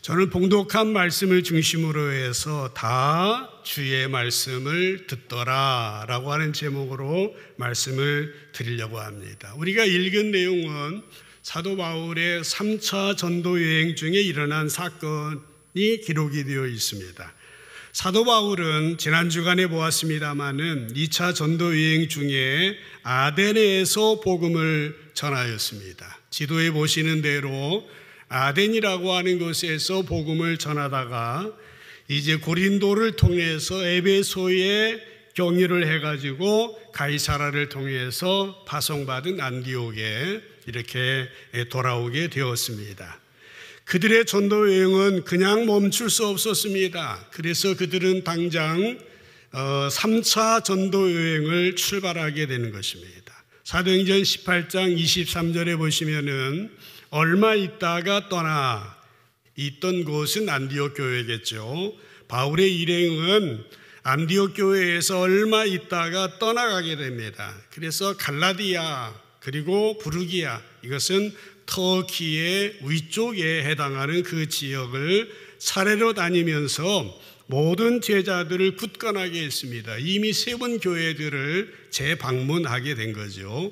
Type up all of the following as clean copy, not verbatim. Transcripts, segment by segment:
저는 봉독한 말씀을 중심으로 해서 다 주의 말씀을 듣더라 라고 하는 제목으로 말씀을 드리려고 합니다. 우리가 읽은 내용은 사도 바울의 3차 전도 여행 중에 일어난 사건이 기록이 되어 있습니다. 사도 바울은 지난 주간에 보았습니다마는 2차 전도 여행 중에 아데네에서 복음을 전하였습니다. 지도에 보시는 대로 아덴이라고 하는 곳에서 복음을 전하다가 이제 고린도를 통해서 에베소에 경유를 해가지고 가이사라를 통해서 파송받은 안디옥에 이렇게 돌아오게 되었습니다. 그들의 전도 여행은 그냥 멈출 수 없었습니다. 그래서 그들은 당장 3차 전도 여행을 출발하게 되는 것입니다. 사도행전 18장 23절에 보시면은 얼마 있다가 떠나 있던 곳은 안디옥 교회겠죠. 바울의 일행은 안디옥 교회에서 얼마 있다가 떠나가게 됩니다. 그래서 갈라디아 그리고 부르기아, 이것은 터키의 위쪽에 해당하는 그 지역을 차례로 다니면서 모든 제자들을 굳건하게 했습니다. 이미 세운 교회들을 재방문하게 된 거죠.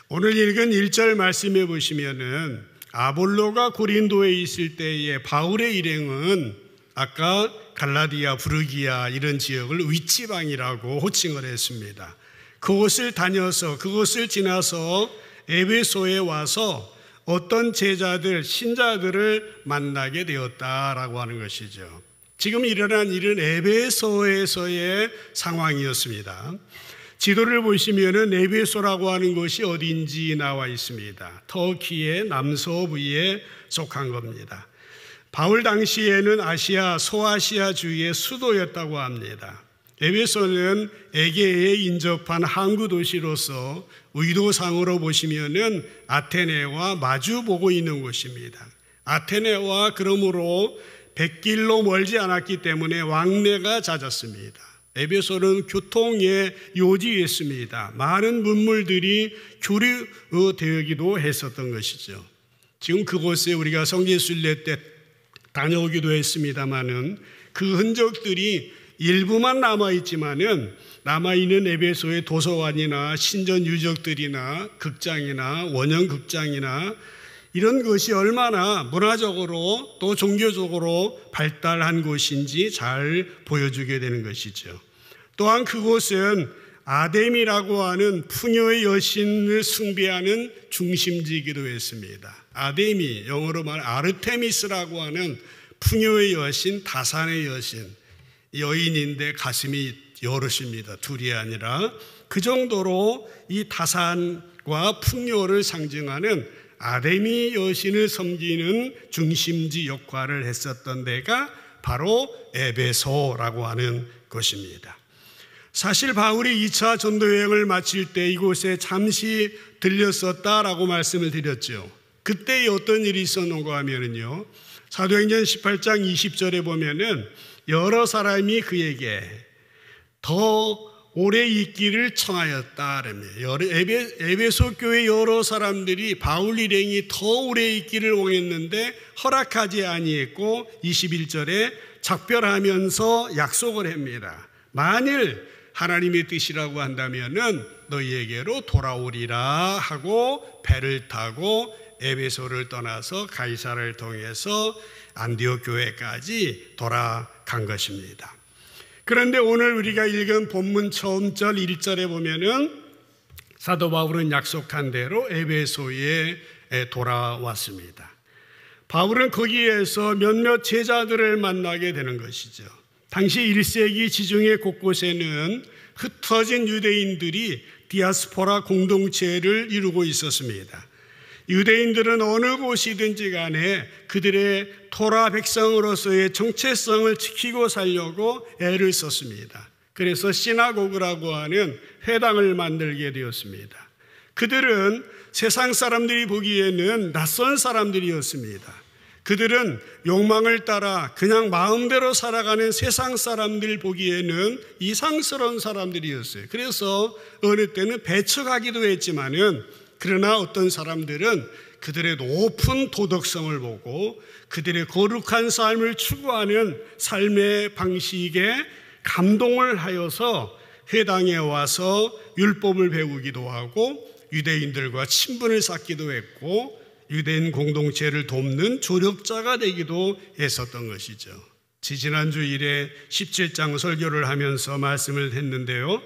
오늘 읽은 1절 말씀해 보시면은 아볼로가 고린도에 있을 때에 바울의 일행은 아까 갈라디아, 부르기아 이런 지역을 위치방이라고 호칭을 했습니다. 그곳을 다녀서 그곳을 지나서 에베소에 와서 어떤 제자들, 신자들을 만나게 되었다라고 하는 것이죠. 지금 일어난 일은 에베소에서의 상황이었습니다. 지도를 보시면은 에베소라고 하는 곳이 어딘지 나와 있습니다. 터키의 남서부에 속한 겁니다. 바울 당시에는 아시아, 소아시아 주의 수도였다고 합니다. 에베소는 에게에 인접한 항구 도시로서 의도상으로 보시면은 아테네와 마주 보고 있는 곳입니다. 아테네와 그러므로 100길로 멀지 않았기 때문에 왕래가 잦았습니다. 에베소는 교통의 요지였습니다. 많은 문물들이 교류되기도 했었던 것이죠. 지금 그곳에 우리가 성지순례 때 다녀오기도 했습니다마는 그 흔적들이 일부만 남아있지만은 남아있는 에베소의 도서관이나 신전 유적들이나 극장이나 원형극장이나 이런 것이 얼마나 문화적으로 또 종교적으로 발달한 곳인지 잘 보여주게 되는 것이죠. 또한 그곳은 아데미라고 하는 풍요의 여신을 숭배하는 중심지이기도 했습니다. 아데미, 영어로 말 아르테미스라고 하는 풍요의 여신, 다산의 여신, 여인인데 가슴이 여럿입니다. 둘이 아니라 그 정도로 이 다산과 풍요를 상징하는 아데미 여신을 섬기는 중심지 역할을 했었던 데가 바로 에베소라고 하는 곳입니다. 사실 바울이 2차 전도여행을 마칠 때 이곳에 잠시 들렸었다라고 말씀을 드렸죠. 그때 어떤 일이 있었는가 하면요, 사도행전 18장 20절에 보면은 여러 사람이 그에게 더 오래 있기를 청하였다. 에베소 교회 여러 사람들이 바울 일행이 더 오래 있기를 원했는데 허락하지 아니했고 21절에 작별하면서 약속을 합니다. 만일 하나님의 뜻이라고 한다면은 너희에게로 돌아오리라 하고 배를 타고 에베소를 떠나서 가이사라를 통해서 안디옥 교회까지 돌아간 것입니다. 그런데 오늘 우리가 읽은 본문 처음 절 1절에 보면은 사도 바울은 약속한 대로 에베소에 돌아왔습니다. 바울은 거기에서 몇몇 제자들을 만나게 되는 것이죠. 당시 1세기 지중해 곳곳에는 흩어진 유대인들이 디아스포라 공동체를 이루고 있었습니다. 유대인들은 어느 곳이든지 간에 그들의 토라 백성으로서의 정체성을 지키고 살려고 애를 썼습니다. 그래서 시나고그라고 하는 회당을 만들게 되었습니다. 그들은 세상 사람들이 보기에는 낯선 사람들이었습니다. 그들은 욕망을 따라 그냥 마음대로 살아가는 세상 사람들 보기에는 이상스러운 사람들이었어요. 그래서 어느 때는 배척하기도 했지만은 그러나 어떤 사람들은 그들의 높은 도덕성을 보고 그들의 거룩한 삶을 추구하는 삶의 방식에 감동을 하여서 회당에 와서 율법을 배우기도 하고 유대인들과 친분을 쌓기도 했고 유대인 공동체를 돕는 조력자가 되기도 했었던 것이죠. 지난 주일에 17장 설교를 하면서 말씀을 했는데요.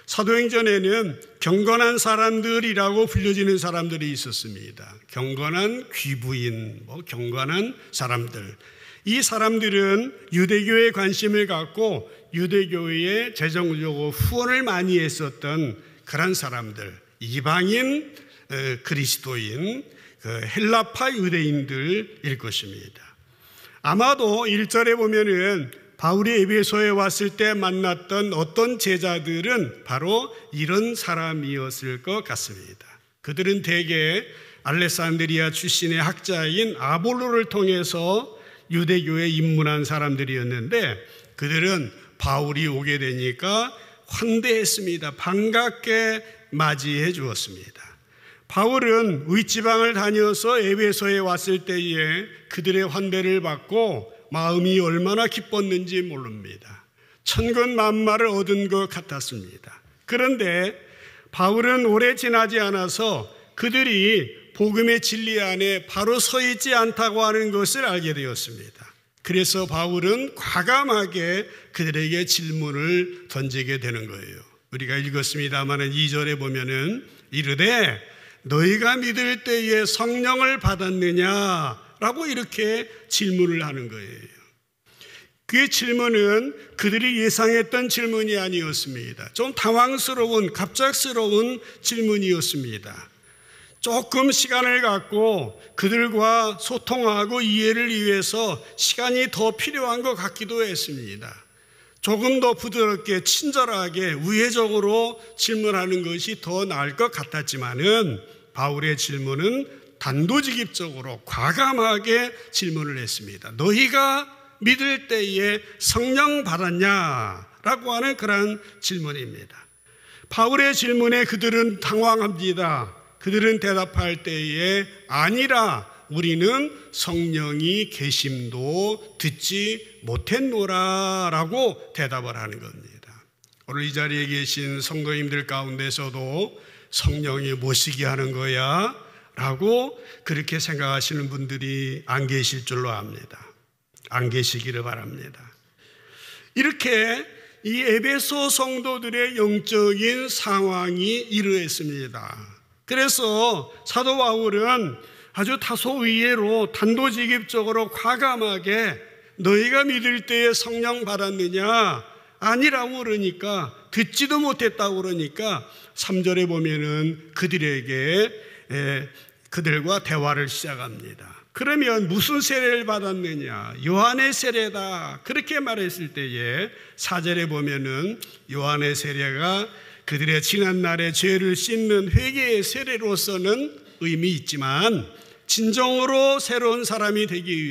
사도행전에는 경건한 사람들이라고 불려지는 사람들이 있었습니다. 경건한 귀부인, 경건한 사람들. 이 사람들은 유대교에 관심을 갖고 유대교에 재정적으로 후원을 많이 했었던 그런 사람들, 이방인 그리스도인, 헬라파 유대인들일 것입니다. 아마도 1절에 보면은 바울이 에베소에 왔을 때 만났던 어떤 제자들은 바로 이런 사람이었을 것 같습니다. 그들은 대개 알렉산드리아 출신의 학자인 아볼로를 통해서 유대교에 입문한 사람들이었는데 그들은 바울이 오게 되니까 환대했습니다. 반갑게 맞이해 주었습니다. 바울은 윗지방을 다녀서 에베소에 왔을 때에 그들의 환대를 받고 마음이 얼마나 기뻤는지 모릅니다. 천군만마를 얻은 것 같았습니다. 그런데 바울은 오래 지나지 않아서 그들이 복음의 진리 안에 바로 서 있지 않다고 하는 것을 알게 되었습니다. 그래서 바울은 과감하게 그들에게 질문을 던지게 되는 거예요. 우리가 읽었습니다만 2절에 보면은 이르되 너희가 믿을 때에 성령을 받았느냐라고 이렇게 질문을 하는 거예요. 그 질문은 그들이 예상했던 질문이 아니었습니다. 좀 당황스러운, 갑작스러운 질문이었습니다. 조금 시간을 갖고 그들과 소통하고 이해를 위해서 시간이 더 필요한 것 같기도 했습니다. 조금 더 부드럽게 친절하게 우회적으로 질문하는 것이 더 나을 것 같았지만은 바울의 질문은 단도직입적으로 과감하게 질문을 했습니다. 너희가 믿을 때에 성령 받았냐라고 하는 그런 질문입니다. 바울의 질문에 그들은 당황합니다. 그들은 대답할 때에 아니라 우리는 성령이 계심도 듣지 못했노라 라고 대답을 하는 겁니다. 오늘 이 자리에 계신 성도님들 가운데서도 성령이 뭐시기 하는 거야? 라고 그렇게 생각하시는 분들이 안 계실 줄로 압니다. 안 계시기를 바랍니다. 이렇게 이 에베소 성도들의 영적인 상황이 이러했습니다. 그래서 사도 바울은 아주 다소 의외로 단도직입적으로 과감하게 너희가 믿을 때에 성령 받았느냐? 아니라고 그러니까 듣지도 못했다고 그러니까 3절에 보면은 그들과 대화를 시작합니다. 그러면 무슨 세례를 받았느냐? 요한의 세례다. 그렇게 말했을 때에 4절에 보면은 요한의 세례가 그들의 지난날의 죄를 씻는 회개의 세례로서는 의미 있지만 진정으로 새로운 사람이 되기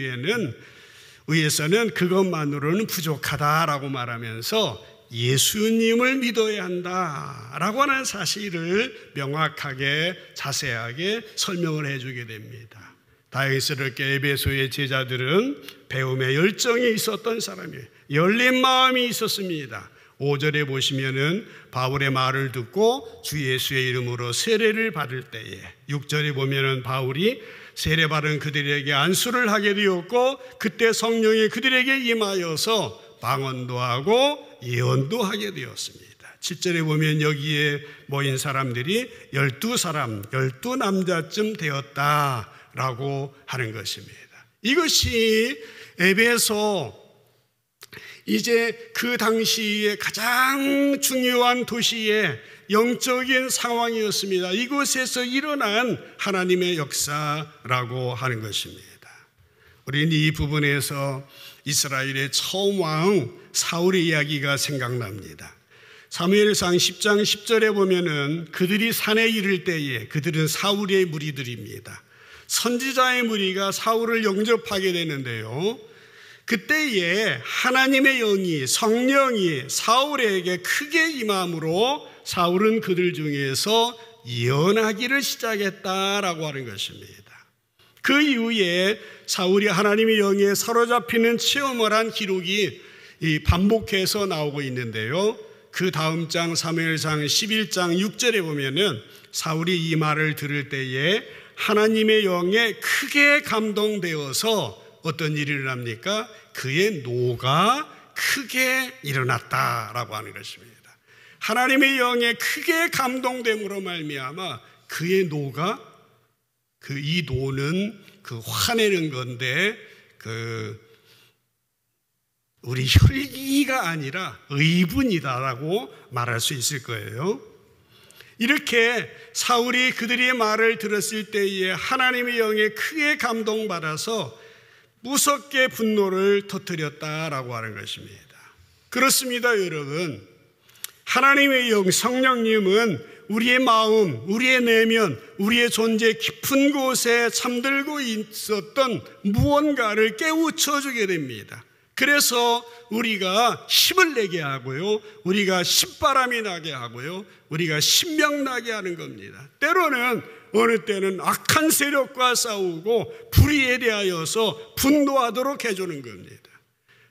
위해서는 그것만으로는 부족하다라고 말하면서 예수님을 믿어야 한다라고 하는 사실을 명확하게 자세하게 설명을 해주게 됩니다. 다행스럽게 에베소의 제자들은 배움에 열정이 있었던 사람이에요. 열린 마음이 있었습니다. 5절에 보시면은 바울의 말을 듣고 주 예수의 이름으로 세례를 받을 때에 6절에 보면은 바울이 세례 받은 그들에게 안수를 하게 되었고 그때 성령이 그들에게 임하여서 방언도 하고 예언도 하게 되었습니다. 7절에 보면 여기에 모인 사람들이 12사람, 12남자쯤 되었다라고 하는 것입니다. 이것이 에베소 이제 그 당시에 가장 중요한 도시의 영적인 상황이었습니다. 이곳에서 일어난 하나님의 역사라고 하는 것입니다. 우리는 이 부분에서 이스라엘의 처음 왕 사울의 이야기가 생각납니다. 사무엘상 10장 10절에 보면은 그들이 산에 이를 때에 그들은 사울의 무리들입니다. 선지자의 무리가 사울을 영접하게 되는데요. 그때에 하나님의 영이 성령이 사울에게 크게 임함으로 사울은 그들 중에서 예언하기를 시작했다라고 하는 것입니다. 그 이후에 사울이 하나님의 영에 사로잡히는 체험을 한 기록이 반복해서 나오고 있는데요. 그 다음 장 사무엘상 11장 6절에 보면은 사울이 이 말을 들을 때에 하나님의 영에 크게 감동되어서 어떤 일이 일어납니까? 그의 노가 크게 일어났다라고 하는 것입니다. 하나님의 영에 크게 감동됨으로 말미암아 그의 노가, 이 노는 화내는 건데 우리 혈기가 아니라 의분이다라고 말할 수 있을 거예요. 이렇게 사울이 그들의 말을 들었을 때에 하나님의 영에 크게 감동받아서 무섭게 분노를 터뜨렸다라고 하는 것입니다. 그렇습니다, 여러분. 하나님의 영, 성령님은 우리의 마음, 우리의 내면, 우리의 존재 깊은 곳에 잠들고 있었던 무언가를 깨우쳐 주게 됩니다. 그래서 우리가 힘을 내게 하고요, 우리가 신바람이 나게 하고요, 우리가 신명나게 하는 겁니다. 때로는 어느 때는 악한 세력과 싸우고 불의에 대하여서 분노하도록 해주는 겁니다.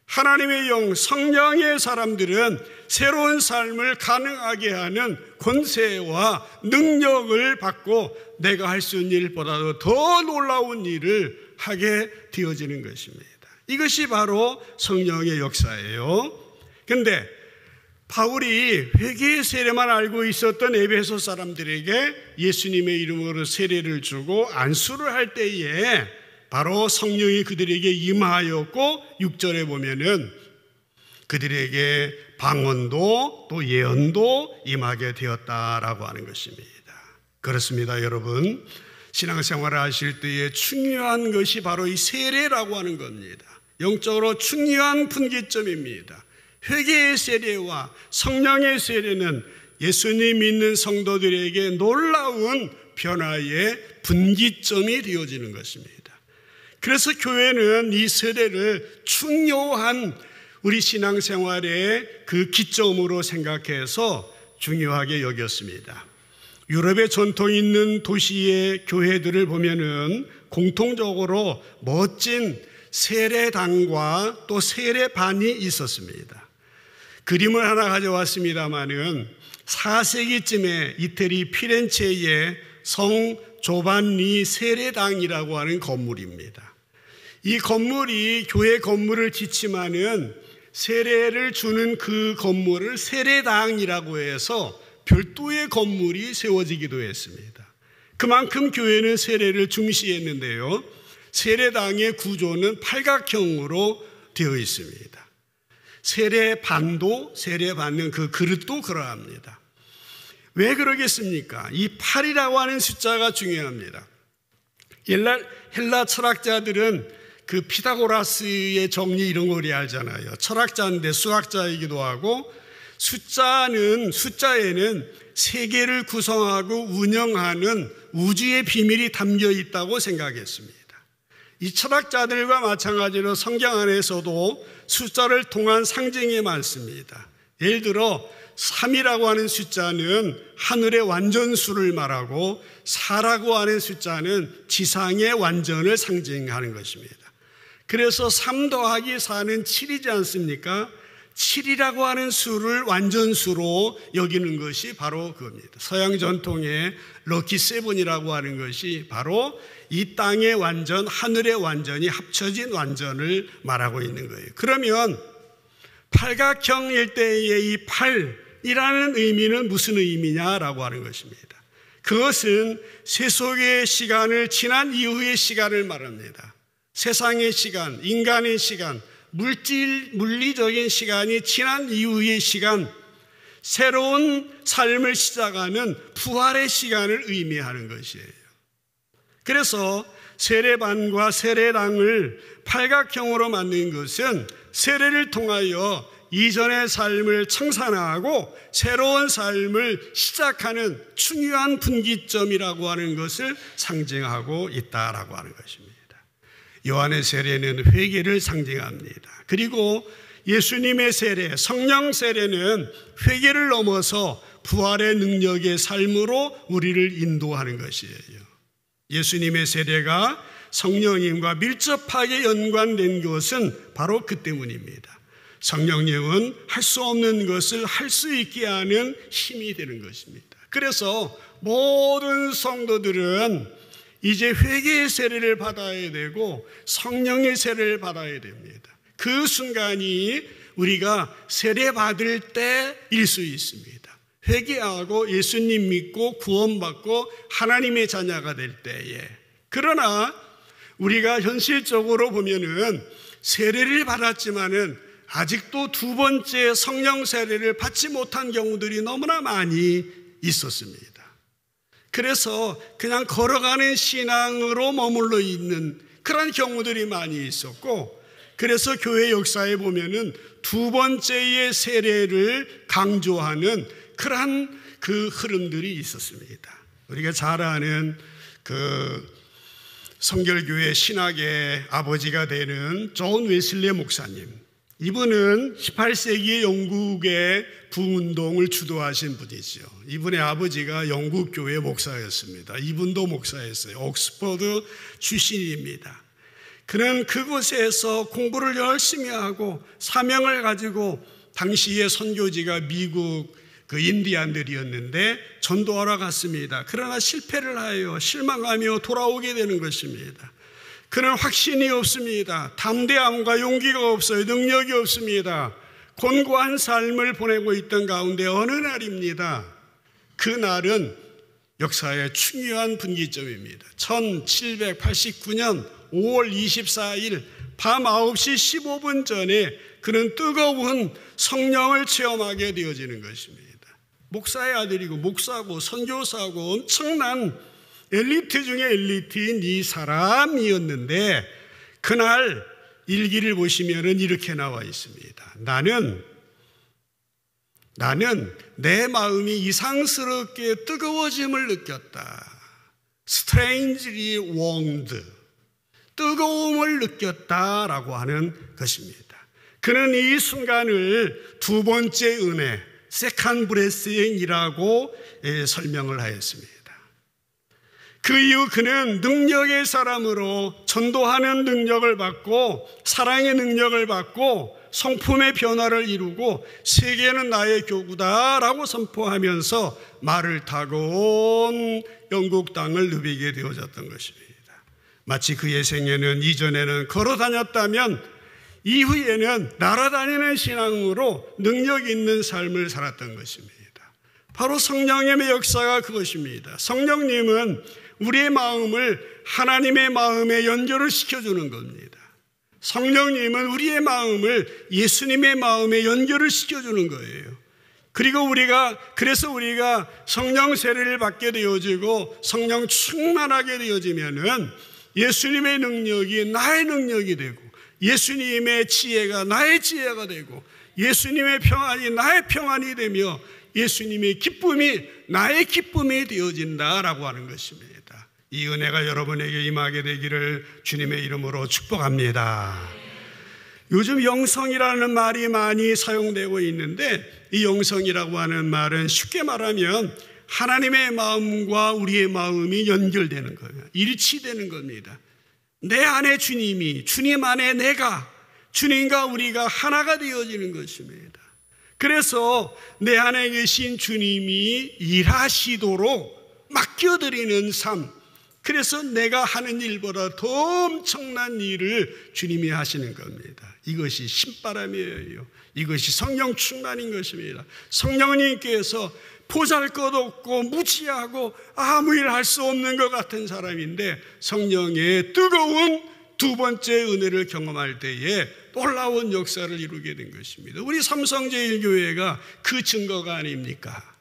하나님의 영, 성령의 사람들은 새로운 삶을 가능하게 하는 권세와 능력을 받고 내가 할 수 있는 일보다도 더 놀라운 일을 하게 되어지는 것입니다. 이것이 바로 성령의 역사예요. 그런데 바울이 회개의 세례만 알고 있었던 에베소 사람들에게 예수님의 이름으로 세례를 주고 안수를 할 때에 바로 성령이 그들에게 임하였고 6절에 보면은 그들에게 방언도 또 예언도 임하게 되었다라고 하는 것입니다. 그렇습니다, 여러분. 신앙생활을 하실 때에 중요한 것이 바로 이 세례라고 하는 겁니다. 영적으로 중요한 분기점입니다. 회개의 세례와 성령의 세례는 예수님 믿는 성도들에게 놀라운 변화의 분기점이 되어지는 것입니다. 그래서 교회는 이 세례를 중요한 우리 신앙생활의 그 기점으로 생각해서 중요하게 여겼습니다. 유럽의 전통 있는 도시의 교회들을 보면은 공통적으로 멋진 세례당과 또 세례반이 있었습니다. 그림을 하나 가져왔습니다마는 4세기쯤에 이태리 피렌체의 성 조반니 세례당이라고 하는 건물입니다. 이 건물이 교회 건물을 지칭하는 세례를 주는 그 건물을 세례당이라고 해서 별도의 건물이 세워지기도 했습니다. 그만큼 교회는 세례를 중시했는데요. 세례당의 구조는 팔각형으로 되어 있습니다. 세례반도, 세례받는 그 그릇도 그러합니다. 왜 그러겠습니까? 이 8이라고 하는 숫자가 중요합니다. 옛날 헬라 철학자들은 그 피타고라스의 정리 이런 걸 알잖아요. 철학자인데 수학자이기도 하고 숫자에는 세계를 구성하고 운영하는 우주의 비밀이 담겨 있다고 생각했습니다. 이 철학자들과 마찬가지로 성경 안에서도 숫자를 통한 상징이 많습니다. 예를 들어 3이라고 하는 숫자는 하늘의 완전수를 말하고 4라고 하는 숫자는 지상의 완전을 상징하는 것입니다. 그래서 3 더하기 4는 7이지 않습니까? 7이라고 하는 수를 완전수로 여기는 것이 바로 그겁니다. 서양 전통의 럭키 세븐이라고 하는 것이 바로 이 땅의 완전, 하늘의 완전이 합쳐진 완전을 말하고 있는 거예요. 그러면 팔각형일 때의 이 8이라는 의미는 무슨 의미냐라고 하는 것입니다. 그것은 세속의 시간을 지난 이후의 시간을 말합니다. 세상의 시간, 인간의 시간, 물리적인 시간이 지난 이후의 시간, 새로운 삶을 시작하는 부활의 시간을 의미하는 것이에요. 그래서 세례반과 세례당을 팔각형으로 만든 것은 세례를 통하여 이전의 삶을 청산하고 새로운 삶을 시작하는 중요한 분기점이라고 하는 것을 상징하고 있다라고 하는 것입니다. 요한의 세례는 회개를 상징합니다. 그리고 예수님의 세례, 성령 세례는 회개를 넘어서 부활의 능력의 삶으로 우리를 인도하는 것이에요. 예수님의 세례가 성령님과 밀접하게 연관된 것은 바로 그 때문입니다. 성령님은 할 수 없는 것을 할 수 있게 하는 힘이 되는 것입니다. 그래서 모든 성도들은 이제 회개의 세례를 받아야 되고 성령의 세례를 받아야 됩니다. 그 순간이 우리가 세례 받을 때일 수 있습니다. 회개하고 예수님 믿고 구원받고 하나님의 자녀가 될 때에. 그러나 우리가 현실적으로 보면은 세례를 받았지만은 아직도 두 번째 성령 세례를 받지 못한 경우들이 너무나 많이 있었습니다. 그래서 그냥 걸어가는 신앙으로 머물러 있는 그런 경우들이 많이 있었고, 그래서 교회 역사에 보면은 두 번째의 세례를 강조하는 그러한 그 흐름들이 있었습니다. 우리가 잘 아는 그 성결교회 신학의 아버지가 되는 존 웨슬리 목사님, 이분은 18세기 영국의 부운동을 주도하신 분이죠. 이분의 아버지가 영국 교회 목사였습니다. 이분도 목사였어요. 옥스퍼드 출신입니다. 그는 그곳에서 공부를 열심히 하고 사명을 가지고, 당시의 선교지가 미국 그 인디안들이었는데 전도하러 갔습니다. 그러나 실패를 하여 실망하며 돌아오게 되는 것입니다. 그는 확신이 없습니다. 담대함과 용기가 없어요. 능력이 없습니다. 곤고한 삶을 보내고 있던 가운데 어느 날입니다. 그 날은 역사의 중요한 분기점입니다. 1789년 5월 24일 밤 9시 15분 전에 그는 뜨거운 성령을 체험하게 되어지는 것입니다. 목사의 아들이고 목사고 선교사고 엄청난 엘리트 중에 엘리트인 이 사람이었는데, 그날 일기를 보시면은 이렇게 나와 있습니다. 나는 내 마음이 이상스럽게 뜨거워짐을 느꼈다. strangely warmed, 뜨거움을 느꼈다라고 하는 것입니다. 그는 이 순간을 두 번째 은혜, 세컨드 브레싱이라고 설명을 하였습니다. 그 이후 그는 능력의 사람으로 전도하는 능력을 받고 사랑의 능력을 받고 성품의 변화를 이루고 세계는 나의 교구다라고 선포하면서 말을 타고 온 영국 땅을 누비게 되어졌던 것입니다. 마치 그의 생애는 이전에는 걸어 다녔다면 이후에는 날아다니는 신앙으로 능력 있는 삶을 살았던 것입니다. 바로 성령님의 역사가 그것입니다. 성령님은 우리의 마음을 하나님의 마음에 연결을 시켜주는 겁니다. 성령님은 우리의 마음을 예수님의 마음에 연결을 시켜주는 거예요. 그리고 그래서 우리가 성령 세례를 받게 되어지고 성령 충만하게 되어지면은 예수님의 능력이 나의 능력이 되고, 예수님의 지혜가 나의 지혜가 되고, 예수님의 평안이 나의 평안이 되며 예수님의 기쁨이 나의 기쁨이 되어진다라고 하는 것입니다. 이 은혜가 여러분에게 임하게 되기를 주님의 이름으로 축복합니다. 요즘 영성이라는 말이 많이 사용되고 있는데, 이 영성이라고 하는 말은 쉽게 말하면 하나님의 마음과 우리의 마음이 연결되는 거예요. 일치되는 겁니다. 내 안에 주님이, 주님 안에 내가, 주님과 우리가 하나가 되어지는 것입니다. 그래서 내 안에 계신 주님이 일하시도록 맡겨드리는 삶, 그래서 내가 하는 일보다 더 엄청난 일을 주님이 하시는 겁니다. 이것이 신바람이에요. 이것이 성령 충만인 것입니다. 성령님께서 보잘것없고 무지하고 아무 일 할 수 없는 것 같은 사람인데 성령의 뜨거운 두 번째 은혜를 경험할 때에 놀라운 역사를 이루게 된 것입니다. 우리 삼성제일교회가 그 증거가 아닙니까?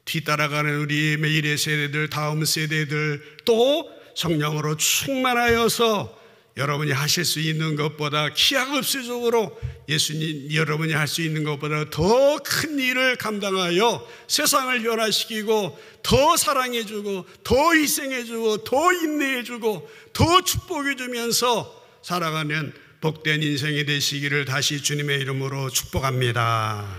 뒤따라가는 우리 매일의 세대들, 다음 세대들 또 성령으로 충만하여서 여러분이 하실 수 있는 것보다 기하급수적으로 예수님 여러분이 할 수 있는 것보다 더 큰 일을 감당하여 세상을 변화시키고 더 사랑해주고 더 희생해주고 더 인내해주고 더 축복해주면서 살아가는 복된 인생이 되시기를 다시 주님의 이름으로 축복합니다.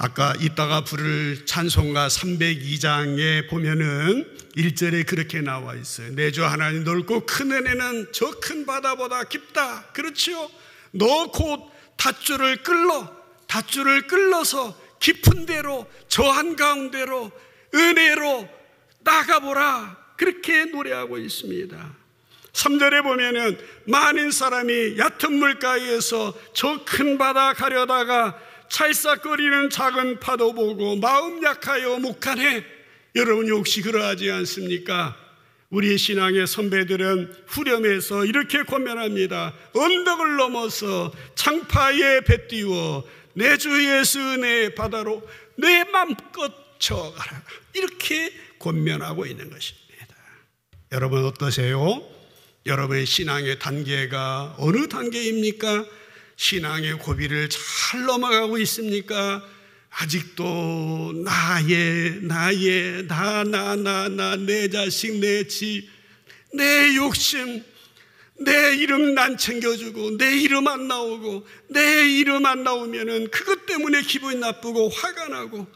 아까 이따가 부를 찬송가 302장에 보면은 1절에 그렇게 나와 있어요. 내 주 하나님 넓고 큰 은혜는 저 큰 바다보다 깊다. 그렇지요? 너 곧 닷줄을 끌러서 깊은 데로, 저 한가운데로 은혜로 나가보라. 그렇게 노래하고 있습니다. 3절에 보면은 많은 사람이 얕은 물가에서 저 큰 바다 가려다가 찰싹거리는 작은 파도 보고 마음 약하여 묵하네. 여러분이 혹시 그러하지 않습니까? 우리의 신앙의 선배들은 후렴에서 이렇게 권면합니다. 언덕을 넘어서 창파에 배 띄워 내 주 예수 은혜의 바다로 내 맘껏 저어가라. 이렇게 권면하고 있는 것입니다. 여러분 어떠세요? 여러분의 신앙의 단계가 어느 단계입니까? 신앙의 고비를 잘 넘어가고 있습니까? 아직도 나의 내 자식, 내 집, 내 욕심, 내 이름 난 챙겨주고 내 이름 안 나오고 내 이름 안 나오면은 그것 때문에 기분이 나쁘고 화가 나고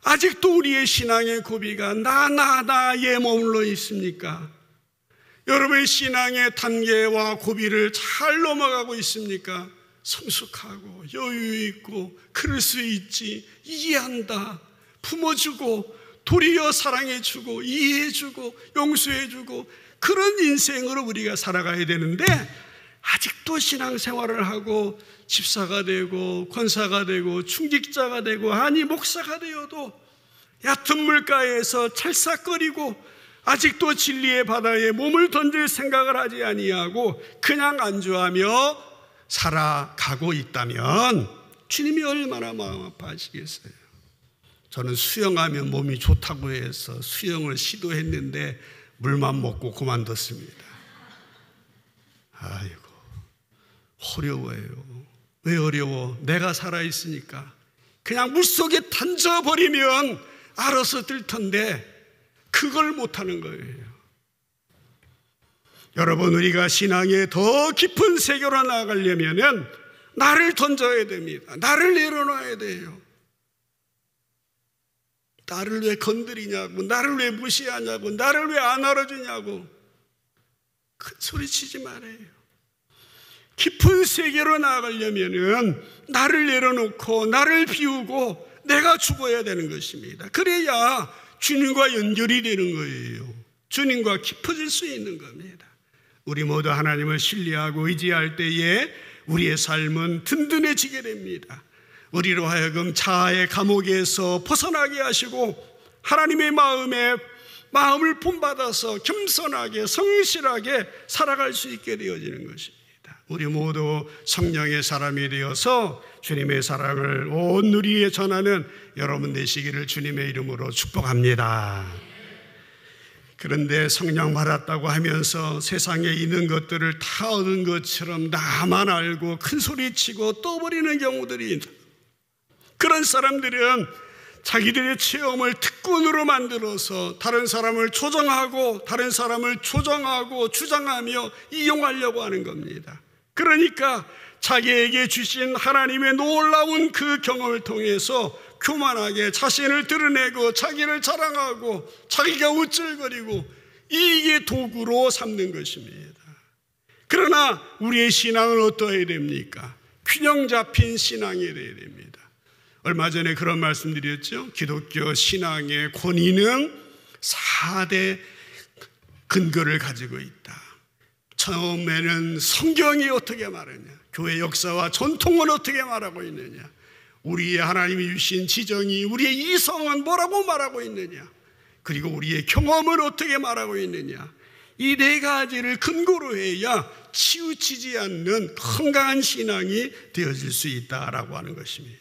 아직도 우리의 신앙의 고비가 나에 머물러 있습니까? 여러분의 신앙의 단계와 고비를 잘 넘어가고 있습니까? 성숙하고 여유 있고 그럴 수 있지, 이해한다, 품어주고 도리어 사랑해주고 이해해주고 용서해주고 그런 인생으로 우리가 살아가야 되는데 아직도 신앙생활을 하고 집사가 되고 권사가 되고 중직자가 되고 아니 목사가 되어도 얕은 물가에서 찰싹거리고 아직도 진리의 바다에 몸을 던질 생각을 하지 아니하고 그냥 안주하며 살아가고 있다면 주님이 얼마나 마음 아파하시겠어요? 저는 수영하면 몸이 좋다고 해서 수영을 시도했는데 물만 먹고 그만뒀습니다. 아이고 어려워요. 왜 어려워? 내가 살아있으니까. 그냥 물속에 던져버리면 알아서 뜰 텐데 그걸 못하는 거예요. 여러분 우리가 신앙의 더 깊은 세계로 나아가려면 나를 던져야 됩니다. 나를 내려놔야 돼요. 나를 왜 건드리냐고, 나를 왜 무시하냐고, 나를 왜 안 알아주냐고 큰 소리 치지 말아요. 깊은 세계로 나아가려면 나를 내려놓고 나를 비우고 내가 죽어야 되는 것입니다. 그래야 주님과 연결이 되는 거예요. 주님과 깊어질 수 있는 겁니다. 우리 모두 하나님을 신뢰하고 의지할 때에 우리의 삶은 든든해지게 됩니다. 우리로 하여금 자아의 감옥에서 벗어나게 하시고 하나님의 마음을 본받아서 겸손하게 성실하게 살아갈 수 있게 되어지는 것입니다. 우리 모두 성령의 사람이 되어서 주님의 사랑을 온 누리에 전하는 여러분 되시기를 주님의 이름으로 축복합니다. 그런데 성령 받았다고 하면서 세상에 있는 것들을 다 얻은 것처럼 나만 알고 큰 소리치고 떠버리는 경우들이 있다. 그런 사람들은 자기들의 체험을 특권으로 만들어서 다른 사람을 조정하고 다른 사람을 조정하고 주장하며 이용하려고 하는 겁니다. 그러니까 자기에게 주신 하나님의 놀라운 그 경험을 통해서 교만하게 자신을 드러내고 자기를 자랑하고 자기가 우쭐거리고 이게 도구로 삼는 것입니다. 그러나 우리의 신앙은 어떠해야 됩니까? 균형 잡힌 신앙이 되어야 됩니다. 얼마 전에 그런 말씀드렸죠. 기독교 신앙의 권위는 4대 근거를 가지고 있다. 처음에는 성경이 어떻게 말하냐, 교회 역사와 전통은 어떻게 말하고 있느냐, 우리의 하나님이 주신 지정이, 우리의 이성은 뭐라고 말하고 있느냐, 그리고 우리의 경험은 어떻게 말하고 있느냐, 이 4가지를 근거로 해야 치우치지 않는 건강한 신앙이 되어질 수 있다라고 하는 것입니다.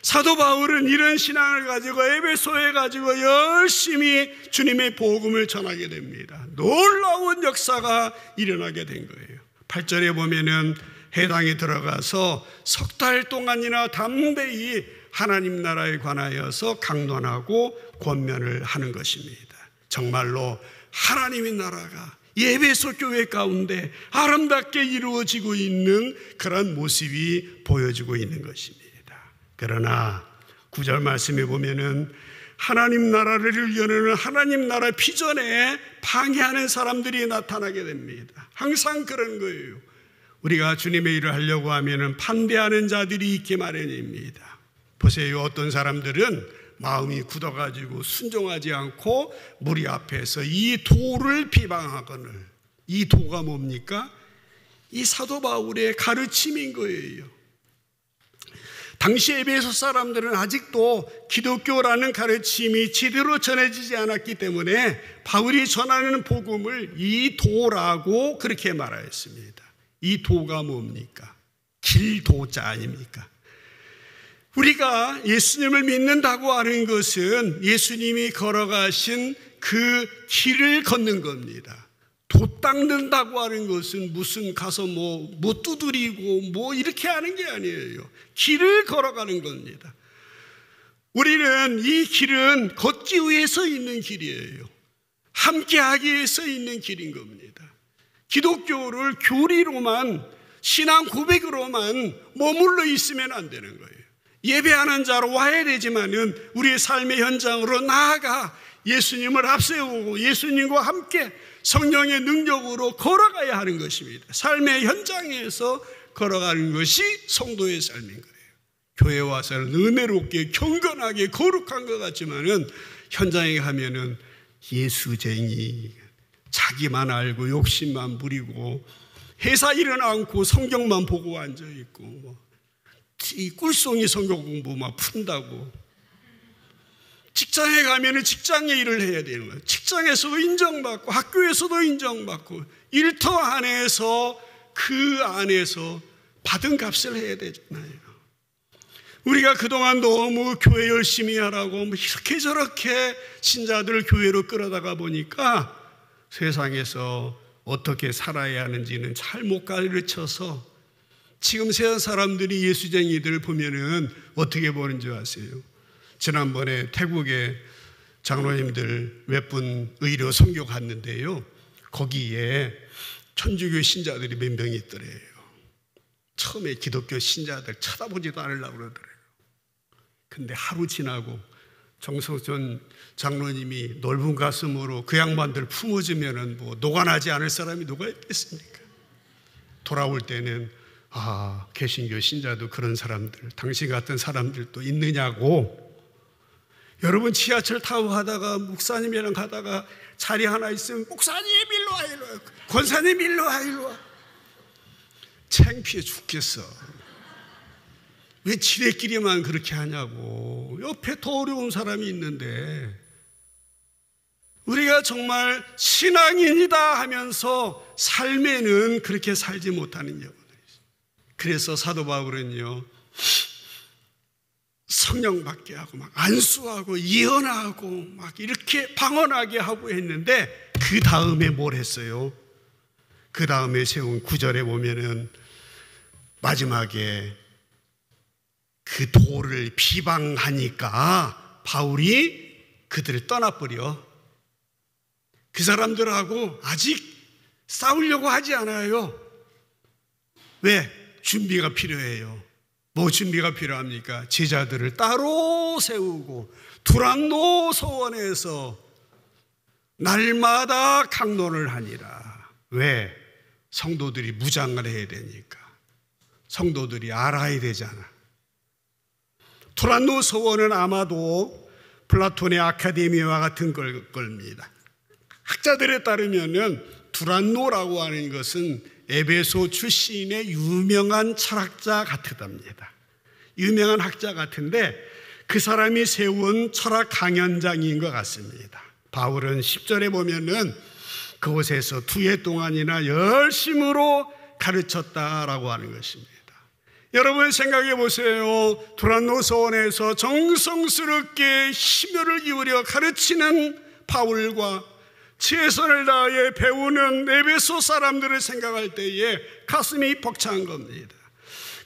사도 바울은 이런 신앙을 가지고 에베소에 가지고 열심히 주님의 복음을 전하게 됩니다. 놀라운 역사가 일어나게 된 거예요. 8절에 보면은 해당에 들어가서 3달 동안이나 담대히 하나님 나라에 관하여서 강론하고 권면을 하는 것입니다. 정말로 하나님의 나라가 에베소 교회 가운데 아름답게 이루어지고 있는 그런 모습이 보여지고 있는 것입니다. 그러나 9절 말씀에 보면은 하나님 나라를 이루려는 하나님 나라 비전에 방해하는 사람들이 나타나게 됩니다. 항상 그런 거예요. 우리가 주님의 일을 하려고 하면은 반대하는 자들이 있기 마련입니다. 보세요. 어떤 사람들은 마음이 굳어가지고 순종하지 않고 무리 앞에서 이 도를 비방하거늘. 이 도가 뭡니까? 이 사도 바울의 가르침인 거예요. 당시 에베소 사람들은 아직도 기독교라는 가르침이 제대로 전해지지 않았기 때문에 바울이 전하는 복음을 이 도라고 그렇게 말하였습니다. 이 도가 뭡니까? 길도자 아닙니까? 우리가 예수님을 믿는다고 하는 것은 예수님이 걸어가신 그 길을 걷는 겁니다. 도 닦는다고 하는 것은 무슨 가서 뭐 두드리고 이렇게 하는 게 아니에요. 길을 걸어가는 겁니다. 우리는 이 길은 걷기 위해서 있는 길이에요. 함께하기 위해서 있는 길인 겁니다. 기독교를 교리로만 신앙 고백으로만 머물러 있으면 안 되는 거예요. 예배하는 자로 와야 되지만은 우리의 삶의 현장으로 나아가 예수님을 앞세우고 예수님과 함께 성령의 능력으로 걸어가야 하는 것입니다. 삶의 현장에서 걸어가는 것이 성도의 삶인 거예요. 교회 와서는 은혜롭게 경건하게 거룩한 것 같지만은 현장에 가면은 예수쟁이, 자기만 알고 욕심만 부리고 회사 일은 않고 성경만 보고 앉아 있고 이 꿀송이 성경 공부 막 푼다고. 직장에 가면은 직장의 일을 해야 되는 거예요. 직장에서도 인정받고 학교에서도 인정받고 일터 안에서 그 안에서 받은 값을 해야 되잖아요. 우리가 그동안 너무 교회 열심히 하라고 이렇게 저렇게 신자들을 교회로 끌어다가 보니까 세상에서 어떻게 살아야 하는지는 잘 못 가르쳐서 지금 세상 사람들이 예수쟁이들 보면은 어떻게 보는 줄 아세요? 지난번에 태국에 장로님들 몇 분 의료 선교 갔는데요. 거기에 천주교 신자들이 몇 명이 있더래요. 처음에 기독교 신자들 쳐다보지도 않으려고 그러더래요. 근데 하루 지나고 정성전 장로님이 넓은 가슴으로 그 양반들 품어주면은 녹아나지 않을 사람이 누가 있겠습니까? 돌아올 때는 개신교 신자도 그런 사람들, 당신 같은 사람들도 있느냐고. 여러분 지하철 타고 가다가 목사님이랑 가다가 자리 하나 있으면 목사님 일로 와, 일로 와. 권사님 일로 와, 일로 와. 창피해 죽겠어. 왜 지네끼리만 그렇게 하냐고. 옆에 더 어려운 사람이 있는데 우리가 정말 신앙인이다 하면서 삶에는 그렇게 살지 못하는 경우들이 있어요. 그래서 사도 바울은요 성령 받게 하고 막 안수하고 예언하고 막 이렇게 방언하게 하고 했는데 그 다음에 뭘 했어요? 그 다음에 세운 9절에 보면은 마지막에 그 도를 비방하니까 바울이 그들을 떠나버려. 그 사람들하고 아직 싸우려고 하지 않아요. 왜? 준비가 필요해요. 뭐 준비가 필요합니까? 제자들을 따로 세우고 두란노 소원에서 날마다 강론을 하니라. 왜? 성도들이 무장을 해야 되니까. 성도들이 알아야 되잖아. 두란노 소원은 아마도 플라톤의 아카데미와 같은 겁니다. 학자들에 따르면은 두란노라고 하는 것은 에베소 출신의 유명한 철학자 같답니다. 유명한 학자 같은데 그 사람이 세운 철학 강연장인 것 같습니다. 바울은 10절에 보면은 그곳에서 2해 동안이나 열심으로 가르쳤다라고 하는 것입니다. 여러분 생각해 보세요. 두란노 소원에서 정성스럽게 심혈을 기울여 가르치는 바울과 최선을 다해 배우는 에베소 사람들을 생각할 때에 가슴이 벅찬 겁니다.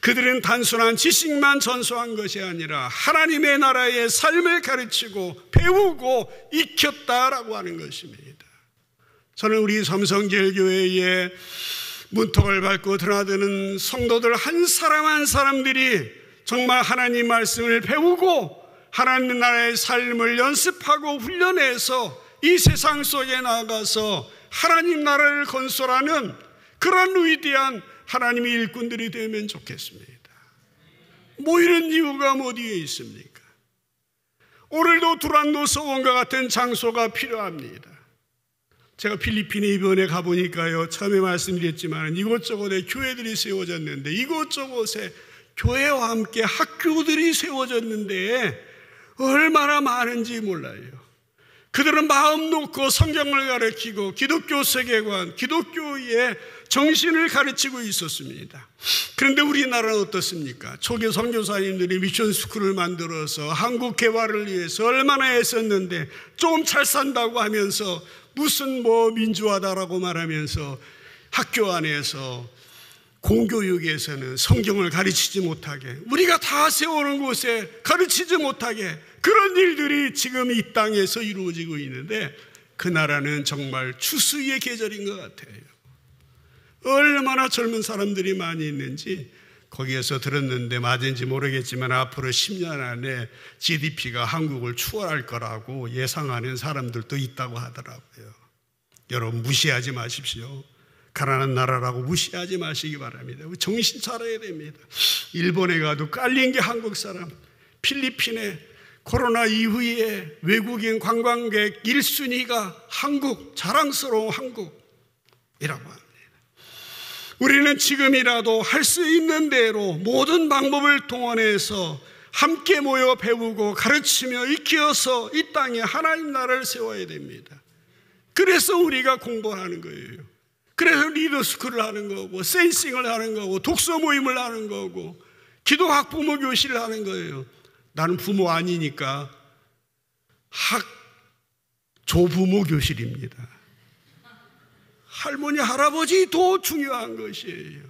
그들은 단순한 지식만 전수한 것이 아니라 하나님의 나라의 삶을 가르치고 배우고 익혔다라고 하는 것입니다. 저는 우리 삼성제일교회의 문턱을 밟고 드나드는 성도들 한 사람 한 사람들이 정말 하나님 말씀을 배우고 하나님 나라의 삶을 연습하고 훈련해서 이 세상 속에 나가서 하나님 나라를 건설하는 그런 위대한 하나님의 일꾼들이 되면 좋겠습니다. 뭐 이런 이유가 어디에 있습니까? 오늘도 두란노 서원과 같은 장소가 필요합니다. 제가 필리핀에 이번에 가보니까요, 처음에 말씀드렸지만 이곳저곳에 교회들이 세워졌는데, 이곳저곳에 교회와 함께 학교들이 세워졌는데 얼마나 많은지 몰라요. 그들은 마음 놓고 성경을 가르치고 기독교 세계관, 기독교의 정신을 가르치고 있었습니다. 그런데 우리나라는 어떻습니까? 초기 선교사님들이 미션 스쿨을 만들어서 한국 개발을 위해서 얼마나 애썼는데 좀 잘 산다고 하면서 무슨 민주화다라고 말하면서 학교 안에서 공교육에서는 성경을 가르치지 못하게, 우리가 다 세우는 곳에 가르치지 못하게, 그런 일들이 지금 이 땅에서 이루어지고 있는데, 그 나라는 정말 추수의 계절인 것 같아요. 얼마나 젊은 사람들이 많이 있는지 거기에서 들었는데 맞은지 모르겠지만 앞으로 10년 안에 GDP가 한국을 추월할 거라고 예상하는 사람들도 있다고 하더라고요. 여러분, 무시하지 마십시오. 가난한 나라라고 무시하지 마시기 바랍니다. 정신 차려야 됩니다. 일본에 가도 깔린 게 한국 사람, 필리핀에 코로나 이후에 외국인 관광객 1순위가 한국, 자랑스러운 한국이라고 합니다. 우리는 지금이라도 할 수 있는 대로 모든 방법을 동원해서 함께 모여 배우고 가르치며 익혀서 이 땅에 하나님 나라를 세워야 됩니다. 그래서 우리가 공부하는 거예요. 그래서 리더스쿨을 하는 거고, 센싱을 하는 거고, 독서 모임을 하는 거고, 기도 학부모 교실을 하는 거예요. 나는 부모 아니니까 조부모 교실입니다. 할머니, 할아버지 더 중요한 것이에요.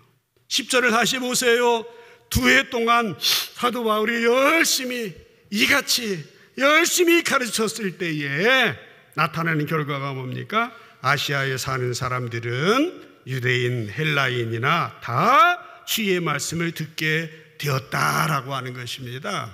10절을 다시 보세요. 2해 동안 사도 바울이 이같이 열심히 가르쳤을 때에 나타나는 결과가 뭡니까? 아시아에 사는 사람들은 유대인, 헬라인이나 다 주의 말씀을 듣게 되었다라고 하는 것입니다.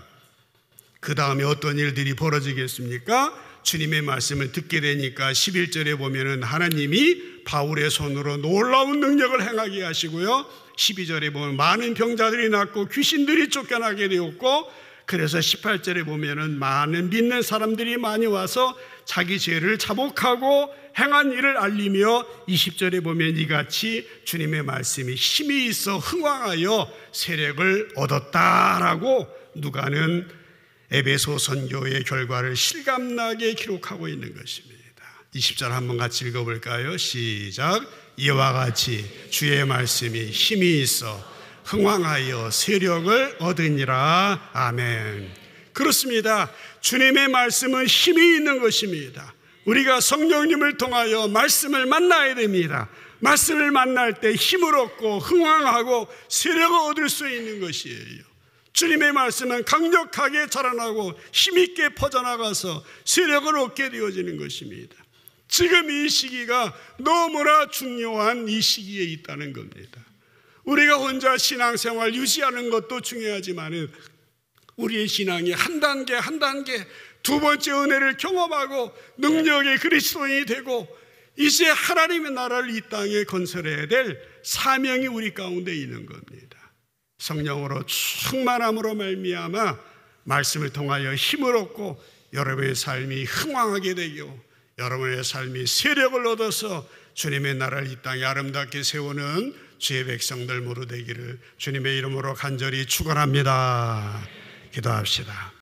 그 다음에 어떤 일들이 벌어지겠습니까? 주님의 말씀을 듣게 되니까 11절에 보면은 하나님이 바울의 손으로 놀라운 능력을 행하게 하시고요, 12절에 보면 많은 병자들이 낫고 귀신들이 쫓겨나게 되었고, 그래서 18절에 보면은 많은 믿는 사람들이 많이 와서 자기 죄를 자복하고 행한 일을 알리며, 20절에 보면 이같이 주님의 말씀이 힘이 있어 흥왕하여 세력을 얻었다라고 누가는 에베소 선교의 결과를 실감나게 기록하고 있는 것입니다. 20절 한번 같이 읽어볼까요? 시작. 이와 같이 주의 말씀이 힘이 있어 흥왕하여 세력을 얻으니라. 아멘. 그렇습니다. 주님의 말씀은 힘이 있는 것입니다. 우리가 성령님을 통하여 말씀을 만나야 됩니다. 말씀을 만날 때 힘을 얻고 흥왕하고 세력을 얻을 수 있는 것이에요. 주님의 말씀은 강력하게 자라나고 힘있게 퍼져나가서 세력을 얻게 되어지는 것입니다. 지금 이 시기가 너무나 중요한 이 시기에 있다는 겁니다. 우리가 혼자 신앙생활 유지하는 것도 중요하지만 우리의 신앙이 한 단계 한 단계 두 번째 은혜를 경험하고 능력의 그리스도인이 되고 이제 하나님의 나라를 이 땅에 건설해야 될 사명이 우리 가운데 있는 겁니다. 성령으로 충만함으로 말미암아 말씀을 통하여 힘을 얻고 여러분의 삶이 흥왕하게 되고 여러분의 삶이 세력을 얻어서 주님의 나라를 이 땅에 아름답게 세우는 주의 백성들 모두 되기를 주님의 이름으로 간절히 축원합니다. 기도합시다.